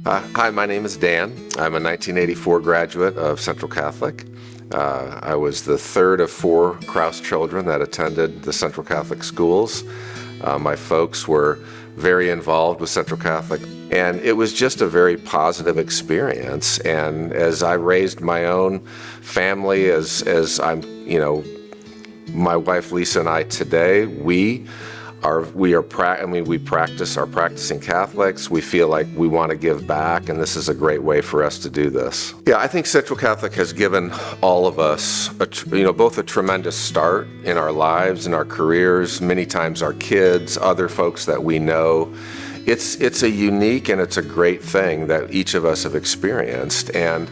Hi, my name is Dan. I'm a 1984 graduate of Central Catholic. I was the third of four Krause children that attended the Central Catholic schools. My folks were very involved with Central Catholic, and it was just a very positive experience. And as I raised my own family, as I'm, my wife Lisa and I today, we are practicing Catholics. We feel like we want to give back, and this is a great way for us to do this. Yeah, I think Central Catholic has given all of us, both a tremendous start in our lives and our careers, many times our kids, other folks that we know. It's a unique and it's a great thing that each of us have experienced, and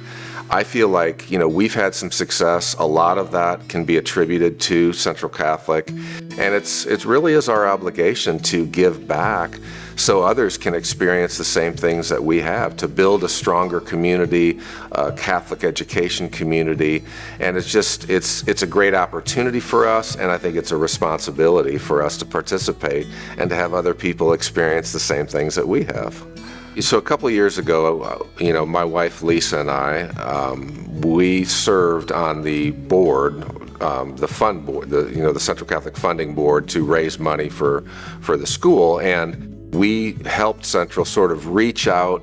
I feel like, we've had some success. A lot of that can be attributed to Central Catholic, and it really is our obligation to give back so others can experience the same things that we have, to build a stronger community, a Catholic education community, and it's a great opportunity for us, and I think it's a responsibility for us to participate and to have other people experience the same things that we have. So a couple of years ago, my wife Lisa and I, we served on the board, the fund board, the Central Catholic Funding Board, to raise money for the school, and we helped Central sort of reach out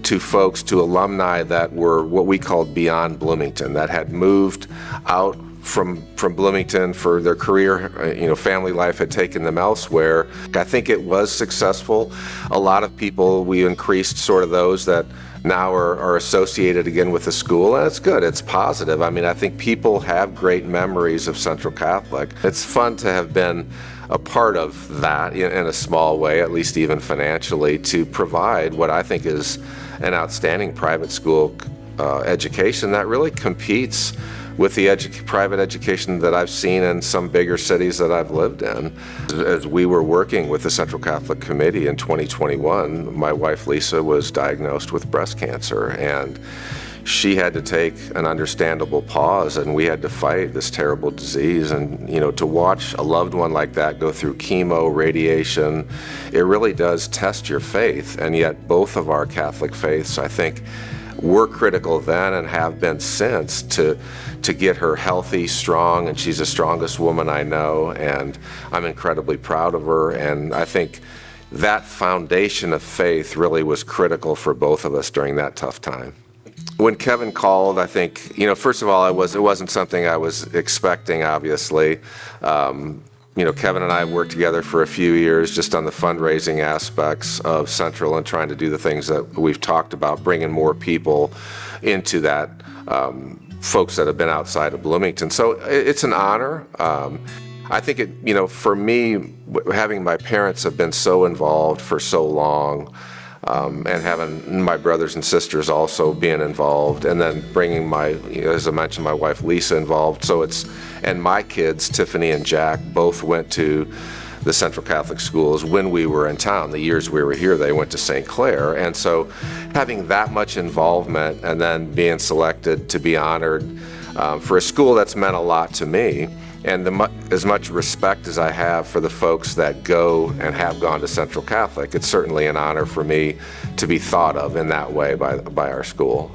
to folks, to alumni that were what we called beyond Bloomington, that had moved out from Bloomington for their career, family life had taken them elsewhere. I think it was successful. A lot of people, we increased sort of those that now are associated again with the school, and it's good, it's positive. I think people have great memories of Central Catholic. It's fun to have been a part of that in a small way, at least even financially, to provide what I think is an outstanding private school education that really competes with the private education that I've seen in some bigger cities that I've lived in. As we were working with the Central Catholic Committee in 2021, my wife Lisa was diagnosed with breast cancer, and she had to take an understandable pause, and we had to fight this terrible disease. And to watch a loved one like that go through chemo, radiation, it really does test your faith. And yet both of our Catholic faiths, I think, were critical then and have been since to get her healthy, strong, and she's the strongest woman I know, and I'm incredibly proud of her. And I think that foundation of faith really was critical for both of us during that tough time. When Kevin called, I think, first of all, it wasn't something I was expecting, obviously. Kevin and I have worked together for a few years just on the fundraising aspects of Central and trying to do the things that we've talked about, bringing more people into that, folks that have been outside of Bloomington. So it's an honor. I think for me, having my parents have been so involved for so long, and having my brothers and sisters also being involved, and then bringing as I mentioned, my wife Lisa involved. And my kids, Tiffany and Jack, both went to the Central Catholic schools when we were in town. The years we were here, they went to St. Clair. And so having that much involvement and then being selected to be honored for a school that's meant a lot to me, and as much respect as I have for the folks that go and have gone to Central Catholic, it's certainly an honor for me to be thought of in that way by our school.